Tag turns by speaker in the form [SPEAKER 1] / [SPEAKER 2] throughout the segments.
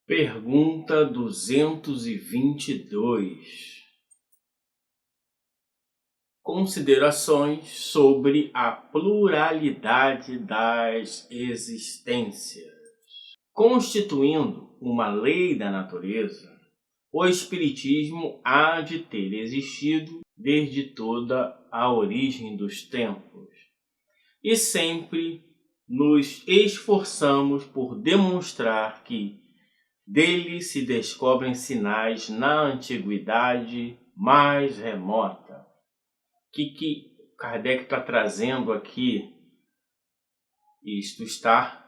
[SPEAKER 1] Pergunta 222. Considerações sobre a pluralidade das existências. Constituindo uma lei da natureza, o Espiritismo há de ter existido desde toda a origem dos tempos, e sempre nos esforçamos por demonstrar que dele se descobrem sinais na antiguidade mais remota. O que Kardec está trazendo aqui? Isto está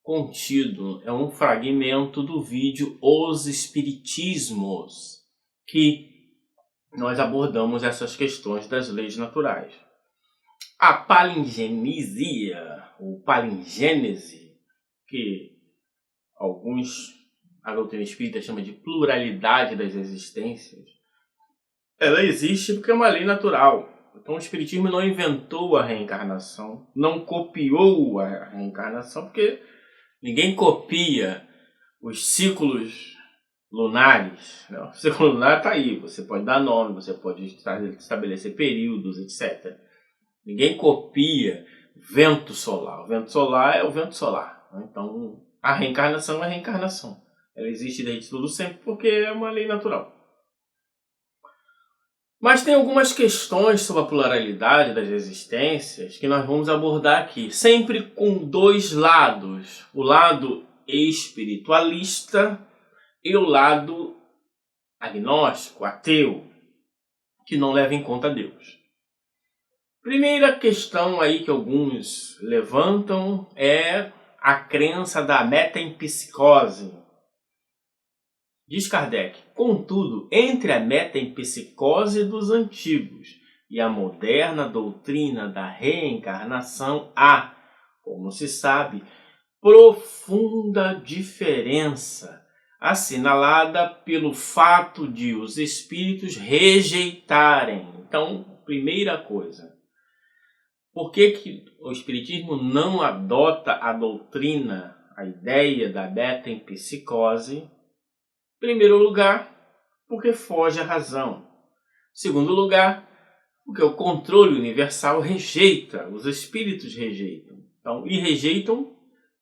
[SPEAKER 1] contido, é um fragmento do vídeo Os Espiritismos, que nós abordamos essas questões das leis naturais. A palingenesia, ou palingênese, que a doutrina espírita chama de pluralidade das existências, ela existe porque é uma lei natural. Então o Espiritismo não inventou a reencarnação, não copiou a reencarnação, porque ninguém copia os ciclos lunares. Não. O ciclo lunar está aí, você pode dar nome, você pode estabelecer períodos, etc. Ninguém copia vento solar. O vento solar é o vento solar. Então a reencarnação é a reencarnação. Ela existe desde tudo sempre porque é uma lei natural. Mas tem algumas questões sobre a pluralidade das existências que nós vamos abordar aqui, sempre com dois lados, o lado espiritualista e o lado agnóstico, ateu, que não leva em conta Deus. Primeira questão aí que alguns levantam é a crença da metempsicose. Diz Kardec: contudo, entre a metempsicose dos antigos e a moderna doutrina da reencarnação há, como se sabe, profunda diferença, assinalada pelo fato de os espíritos rejeitarem. Então, primeira coisa, por que o Espiritismo não adota a doutrina, a ideia da metempsicose? Em primeiro lugar, porque foge à razão. Em segundo lugar, porque o controle universal rejeita, os espíritos rejeitam. Então, e rejeitam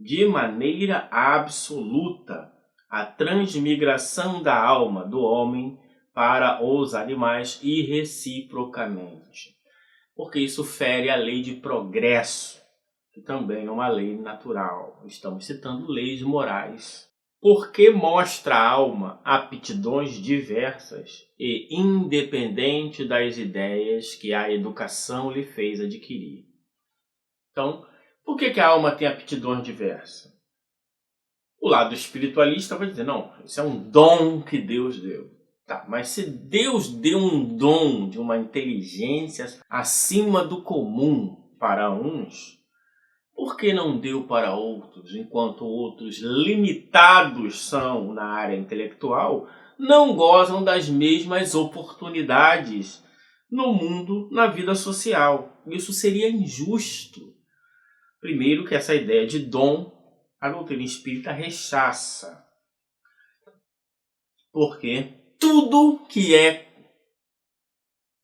[SPEAKER 1] de maneira absoluta a transmigração da alma do homem para os animais e reciprocamente. Porque isso fere a lei de progresso, que também é uma lei natural. Estamos citando leis morais. Porque mostra a alma aptidões diversas e independente das ideias que a educação lhe fez adquirir. Então, por que a alma tem aptidões diversas? O lado espiritualista vai dizer, não, isso é um dom que Deus deu. Tá, mas se Deus deu um dom de uma inteligência acima do comum para uns, por que não deu para outros, enquanto outros limitados são na área intelectual, não gozam das mesmas oportunidades no mundo, na vida social? Isso seria injusto. Primeiro que essa ideia de dom, a doutrina espírita rechaça. Porque tudo que é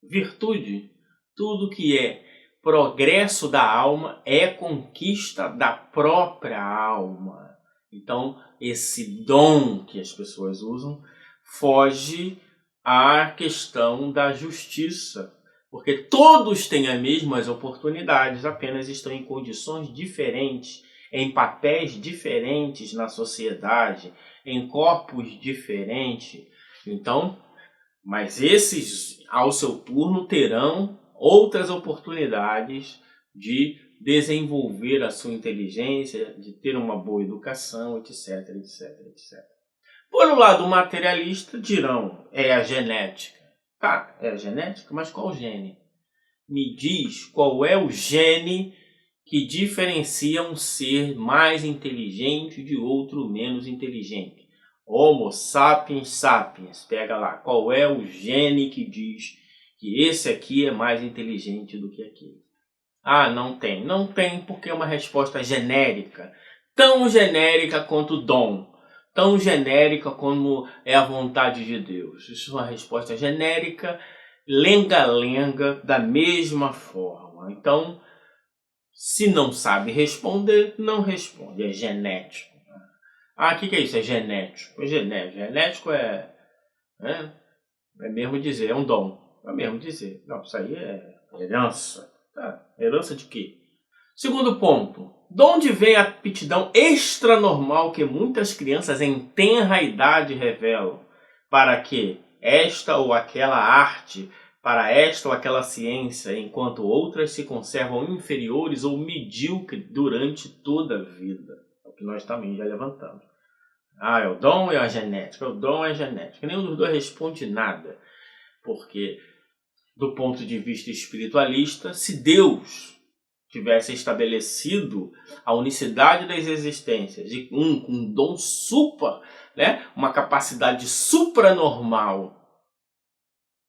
[SPEAKER 1] virtude, tudo que é progresso da alma é conquista da própria alma. Então, esse dom que as pessoas usam foge à questão da justiça, porque todos têm as mesmas oportunidades, apenas estão em condições diferentes, em papéis diferentes na sociedade, em corpos diferentes. Então, mas esses, ao seu turno, terão outras oportunidades de desenvolver a sua inteligência, de ter uma boa educação, etc, etc, etc. Por um lado materialista, dirão, é a genética. Tá, é a genética, mas qual gene? Me diz qual é o gene que diferencia um ser mais inteligente de outro menos inteligente. Homo sapiens sapiens, pega lá, qual é o gene que diz que esse aqui é mais inteligente do que aquele? Ah, não tem. Não tem porque é uma resposta genérica. Tão genérica quanto dom. tão genérica como é a vontade de Deus. Isso é uma resposta genérica, lenga-lenga, da mesma forma. Então, se não sabe responder, não responde. É genético. Ah, o que é isso? É genético. Genético é mesmo dizer, é um dom. É mesmo dizer. Não, isso aí é herança. Tá. Herança de quê? Segundo ponto. De onde vem a aptidão extranormal que muitas crianças em tenra idade revelam para que esta ou aquela arte, para esta ou aquela ciência, enquanto outras se conservam inferiores ou medíocres durante toda a vida? É o que nós também já levantamos. Ah, é o dom ou é a genética? O dom é a genética. Nenhum dos dois responde nada. Porque, do ponto de vista espiritualista, se Deus tivesse estabelecido a unicidade das existências e com um dom super, né, uma capacidade supranormal,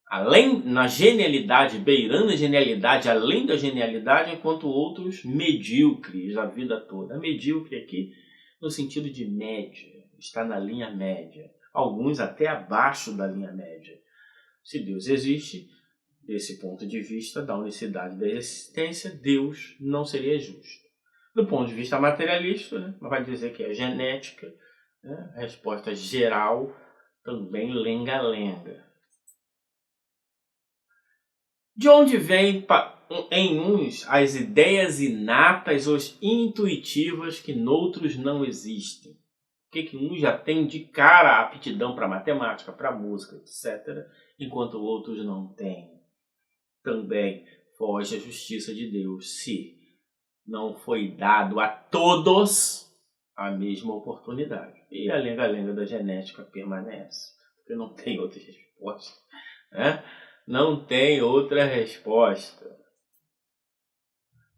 [SPEAKER 1] além na genialidade, beirando a genialidade, além da genialidade, enquanto outros medíocres a vida toda. Medíocre aqui no sentido de média, está na linha média, alguns até abaixo da linha média. Se Deus existe, desse ponto de vista da unicidade da existência, Deus não seria justo. Do ponto de vista materialista, né, vai dizer que é genética, né, a resposta geral também lenga-lenga. De onde vem em uns as ideias inatas ou intuitivas que noutros não existem? Por que uns já têm de cara a aptidão para matemática, para música, etc., enquanto outros não têm? Também foge à justiça de Deus se não foi dado a todos a mesma oportunidade. E a lenga-lenga da genética permanece, porque não tem outra resposta. Né? Não tem outra resposta.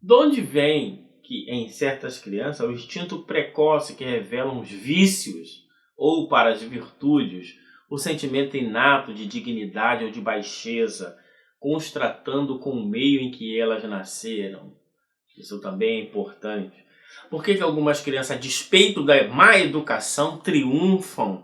[SPEAKER 1] De onde vem que em certas crianças o instinto precoce que revela os vícios ou para as virtudes, o sentimento inato de dignidade ou de baixeza, constratando com o meio em que elas nasceram? Isso também é importante. Por que algumas crianças, a despeito da má educação, triunfam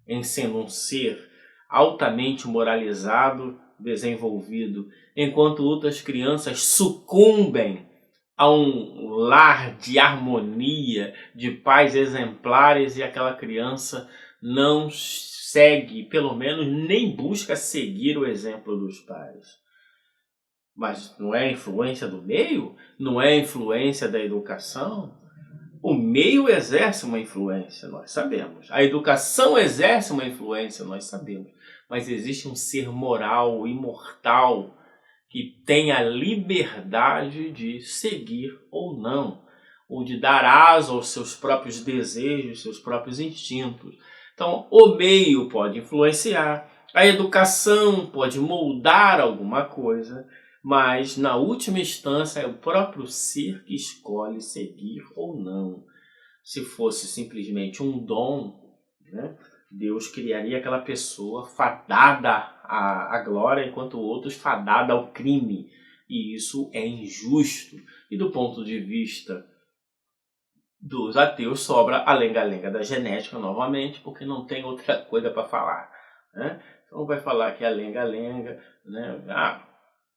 [SPEAKER 1] em sendo um ser altamente moralizado, desenvolvido, enquanto outras crianças sucumbem a um lar de harmonia, de pais exemplares, e aquela criança não segue, pelo menos nem busca seguir o exemplo dos pais? Mas não é a influência do meio? Não é a influência da educação? O meio exerce uma influência, nós sabemos. A educação exerce uma influência, nós sabemos. Mas existe um ser moral, imortal, que tem a liberdade de seguir ou não, ou de dar asa aos seus próprios desejos, seus próprios instintos. Então, o meio pode influenciar, a educação pode moldar alguma coisa, mas, na última instância, é o próprio ser que escolhe seguir ou não. Se fosse simplesmente um dom, né, Deus criaria aquela pessoa fadada à glória, enquanto outros fadada ao crime. E isso é injusto. E do ponto de vista dos ateus, sobra a lenga-lenga da genética novamente, porque não tem outra coisa para falar. Né? Então vai falar que é a lenga-lenga, né?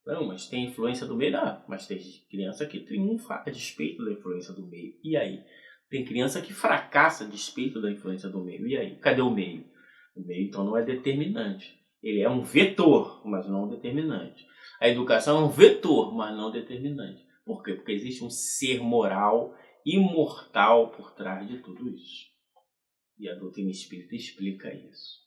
[SPEAKER 1] Não, mas tem influência do meio? Não, mas tem criança que triunfa a despeito da influência do meio. E aí? Tem criança que fracassa a despeito da influência do meio. E aí? Cadê o meio? O meio, então, não é determinante. Ele é um vetor, mas não determinante. A educação é um vetor, mas não determinante. Por quê? Porque existe um ser moral imortal por trás de tudo isso. E a doutrina espírita explica isso.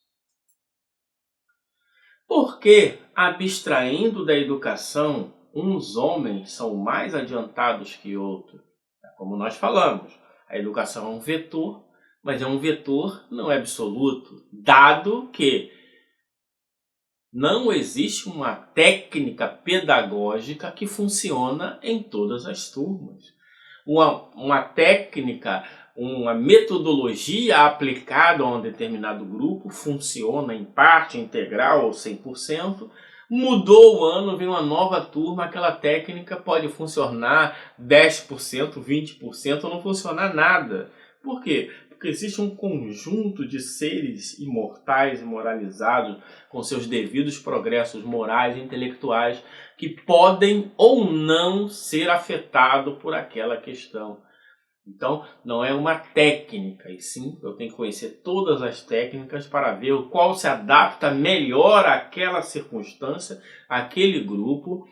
[SPEAKER 1] Porque, abstraindo da educação, uns homens são mais adiantados que outros. Como nós falamos, a educação é um vetor, mas é um vetor não é absoluto, dado que não existe uma técnica pedagógica que funciona em todas as turmas. Uma técnica, uma metodologia aplicada a um determinado grupo funciona em parte integral ou 100%, mudou o ano, vem uma nova turma, aquela técnica pode funcionar 10%, 20% ou não funcionar nada. Por quê? Porque existe um conjunto de seres imortais e moralizados com seus devidos progressos morais e intelectuais que podem ou não ser afetados por aquela questão. Então, não é uma técnica, e sim, eu tenho que conhecer todas as técnicas para ver qual se adapta melhor àquela circunstância, àquele grupo,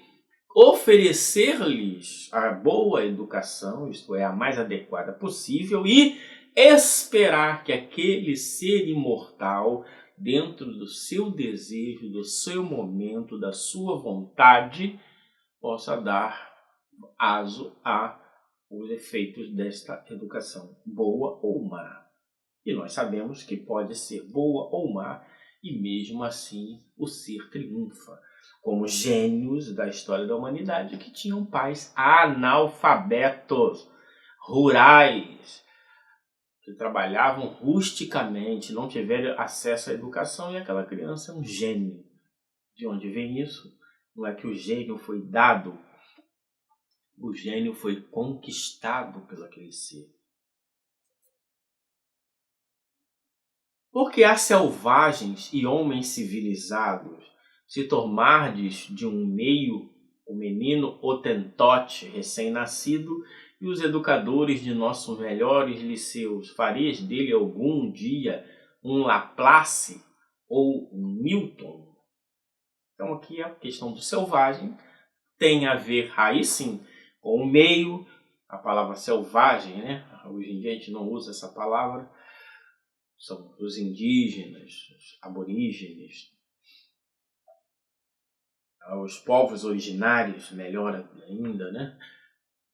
[SPEAKER 1] oferecer-lhes a boa educação, isto é, a mais adequada possível, e esperar que aquele ser imortal, dentro do seu desejo, do seu momento, da sua vontade, possa dar aso a os efeitos desta educação, boa ou má. E nós sabemos que pode ser boa ou má, e mesmo assim o ser triunfa, como gênios da história da humanidade que tinham pais analfabetos, rurais, que trabalhavam rusticamente, não tiveram acesso à educação, e aquela criança é um gênio. De onde vem isso? Não é que o gênio foi dado, o gênio foi conquistado pelo aquele ser. Porque há selvagens e homens civilizados, se tomardes de um meio o menino hotentote recém-nascido e os educadores de nossos melhores liceus, farias dele algum dia um Laplace ou um Newton? Então aqui a questão do selvagem tem a ver, aí sim, com o meio, a palavra selvagem, né? Hoje em dia a gente não usa essa palavra, são os indígenas, os aborígenes, os povos originários, melhor ainda, né?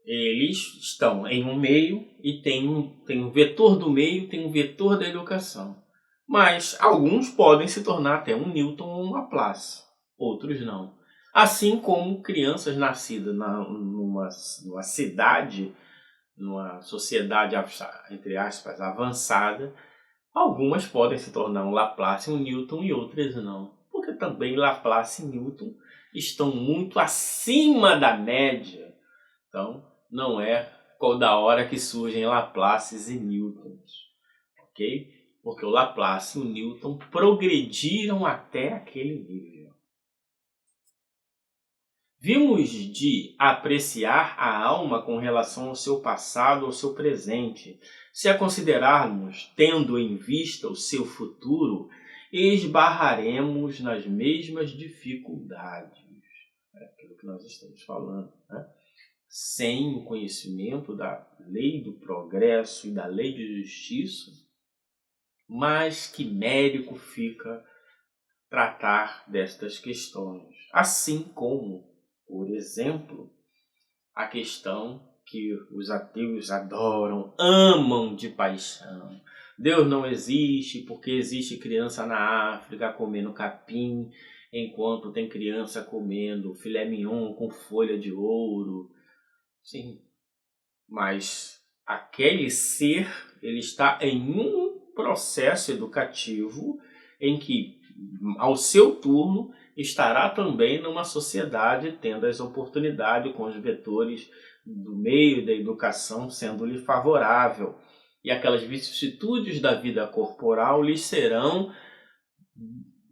[SPEAKER 1] Eles estão em um meio e tem um vetor do meio, tem um vetor da educação. Mas alguns podem se tornar até um Newton ou um Laplace, outros não. Assim como crianças nascidas numa cidade, numa sociedade, entre aspas, avançada, algumas podem se tornar um Laplace, um Newton e outras não. Porque também Laplace e Newton estão muito acima da média. Então, não é da hora que surgem Laplaces e Newtons. Ok? Porque o Laplace e o Newton progrediram até aquele nível. Vimos de apreciar a alma com relação ao seu passado ou ao seu presente. Se a considerarmos tendo em vista o seu futuro, esbarraremos nas mesmas dificuldades. É aquilo que nós estamos falando, né? Sem o conhecimento da lei do progresso e da lei de justiça, mas que mérito fica tratar destas questões. Assim como, por exemplo, a questão que os ateus adoram, amam de paixão. Deus não existe porque existe criança na África comendo capim, enquanto tem criança comendo filé mignon com folha de ouro. Sim, mas aquele ser, ele está em um processo educativo em que, ao seu turno, estará também numa sociedade tendo as oportunidades com os vetores do meio da educação sendo-lhe favorável. E aquelas vicissitudes da vida corporal lhes serão,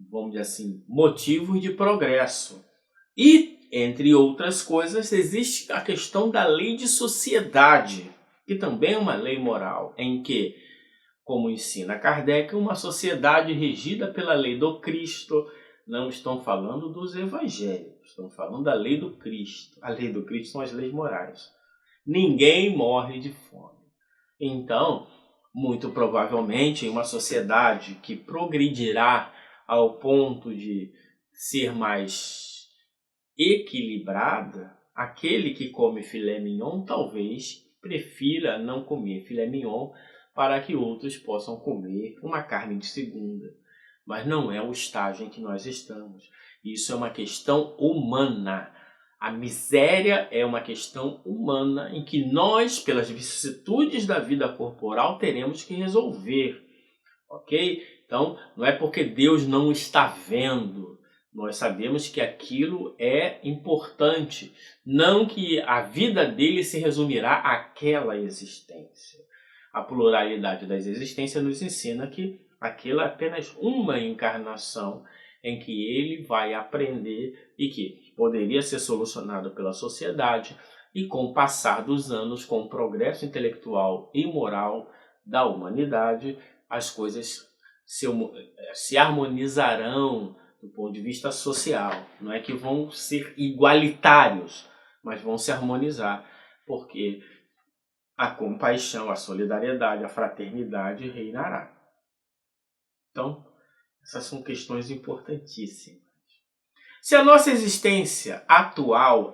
[SPEAKER 1] vamos dizer assim, motivos de progresso. E, entre outras coisas, existe a questão da lei de sociedade, que também é uma lei moral, em que, como ensina Kardec, uma sociedade regida pela lei do Cristo, não estão falando dos evangélicos, estão falando da lei do Cristo. A lei do Cristo são as leis morais. Ninguém morre de fome. Então, muito provavelmente, em uma sociedade que progredirá ao ponto de ser mais equilibrada, aquele que come filé mignon talvez prefira não comer filé mignon para que outros possam comer uma carne de segunda. Mas não é o estágio em que nós estamos. Isso é uma questão humana. A miséria é uma questão humana em que nós, pelas vicissitudes da vida corporal, teremos que resolver. Ok? Então, não é porque Deus não está vendo. Nós sabemos que aquilo é importante. Não que a vida dele se resumirá àquela existência. A pluralidade das existências nos ensina que aquilo é apenas uma encarnação em que ele vai aprender e que poderia ser solucionado pela sociedade e com o passar dos anos, com o progresso intelectual e moral da humanidade, as coisas se harmonizarão do ponto de vista social. Não é que vão ser igualitários, mas vão se harmonizar, porque a compaixão, a solidariedade, a fraternidade reinará. Então, essas são questões importantíssimas. Se a nossa existência atual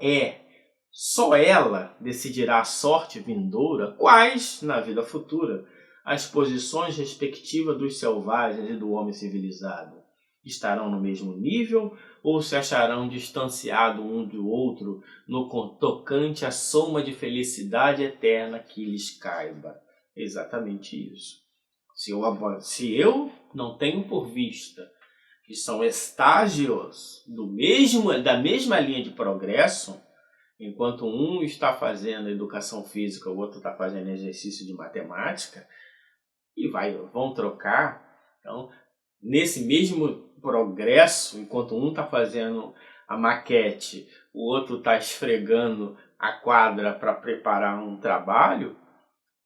[SPEAKER 1] só ela decidirá a sorte vindoura, quais, na vida futura, as posições respectivas dos selvagens e do homem civilizado? Estarão no mesmo nível ou se acharão distanciados um do outro no tocante à soma de felicidade eterna que lhes caiba? Exatamente isso. Se eu não tenho por vista que são estágios da mesma linha de progresso, enquanto um está fazendo educação física, o outro está fazendo exercício de matemática, e vão trocar. Então, nesse mesmo progresso, enquanto um está fazendo a maquete, o outro está esfregando a quadra para preparar um trabalho,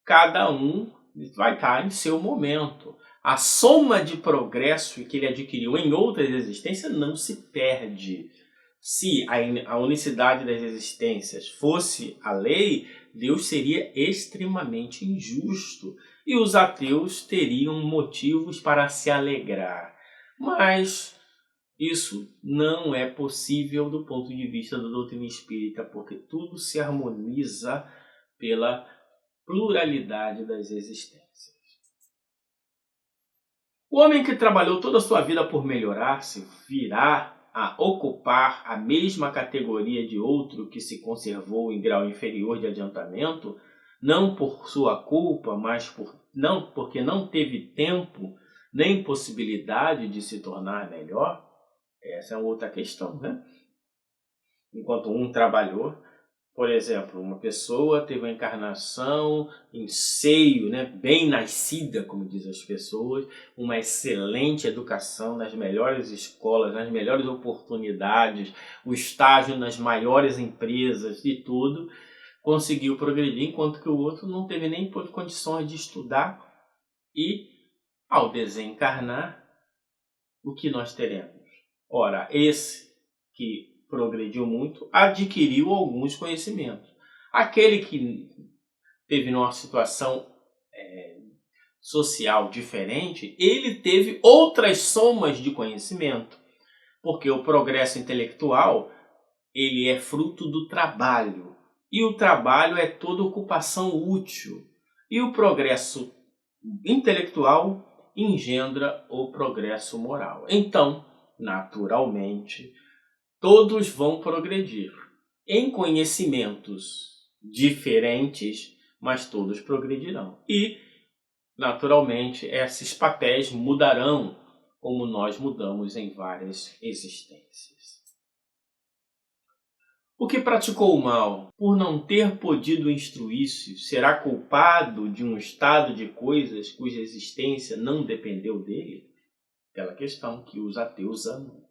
[SPEAKER 1] cada um vai estar em seu momento. A soma de progresso que ele adquiriu em outras existências não se perde. Se a unicidade das existências fosse a lei, Deus seria extremamente injusto e os ateus teriam motivos para se alegrar. Mas isso não é possível do ponto de vista da doutrina espírita, porque tudo se harmoniza pela pluralidade das existências. O homem que trabalhou toda a sua vida por melhorar-se virá a ocupar a mesma categoria de outro que se conservou em grau inferior de adiantamento, não por sua culpa, mas porque não teve tempo nem possibilidade de se tornar melhor? Essa é outra questão, né? Enquanto um trabalhou, por exemplo, uma pessoa teve uma encarnação em seio, né, bem nascida, como dizem as pessoas, uma excelente educação nas melhores escolas, nas melhores oportunidades, o estágio nas maiores empresas, de tudo, conseguiu progredir, enquanto que o outro não teve nem condições de estudar. E, ao desencarnar, o que nós teremos? Ora, esse que progrediu muito, adquiriu alguns conhecimentos. Aquele que teve numa situação social diferente, ele teve outras somas de conhecimento, porque o progresso intelectual ele é fruto do trabalho, e o trabalho é toda ocupação útil, e o progresso intelectual engendra o progresso moral. Então, naturalmente, todos vão progredir em conhecimentos diferentes, mas todos progredirão. E, naturalmente, esses papéis mudarão como nós mudamos em várias existências. O que praticou o mal, por não ter podido instruir-se, será culpado de um estado de coisas cuja existência não dependeu dele? Aquela questão que os ateus amam.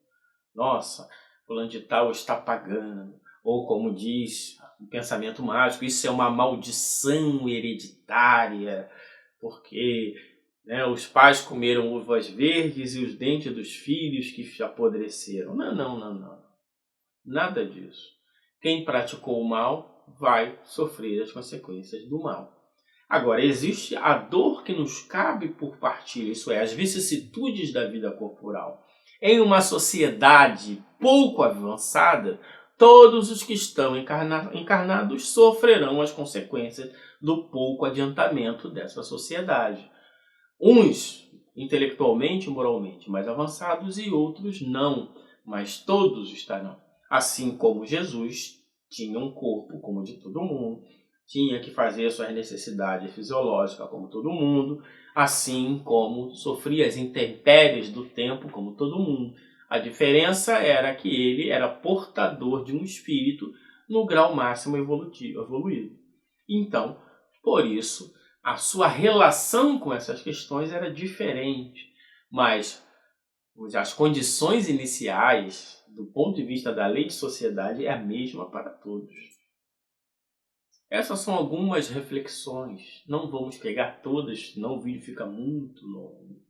[SPEAKER 1] Nossa, fulano de tal está pagando. Ou como diz o pensamento mágico, isso é uma maldição hereditária, porque os pais comeram uvas verdes e os dentes dos filhos que se apodreceram. Não. Nada disso. Quem praticou o mal vai sofrer as consequências do mal. Agora, existe a dor que nos cabe por partilha, isso é, as vicissitudes da vida corporal. Em uma sociedade pouco avançada, todos os que estão encarnados sofrerão as consequências do pouco adiantamento dessa sociedade. Uns intelectualmente e moralmente mais avançados e outros não, mas todos estarão. Assim como Jesus tinha um corpo como o de todo mundo, tinha que fazer suas necessidades fisiológicas como todo mundo, assim como sofria as intempéries do tempo como todo mundo. A diferença era que ele era portador de um espírito no grau máximo evoluído. Então, por isso, a sua relação com essas questões era diferente, mas as condições iniciais, do ponto de vista da lei de sociedade, é a mesma para todos. Essas são algumas reflexões. Não vamos pegar todas, senão o vídeo fica muito longo.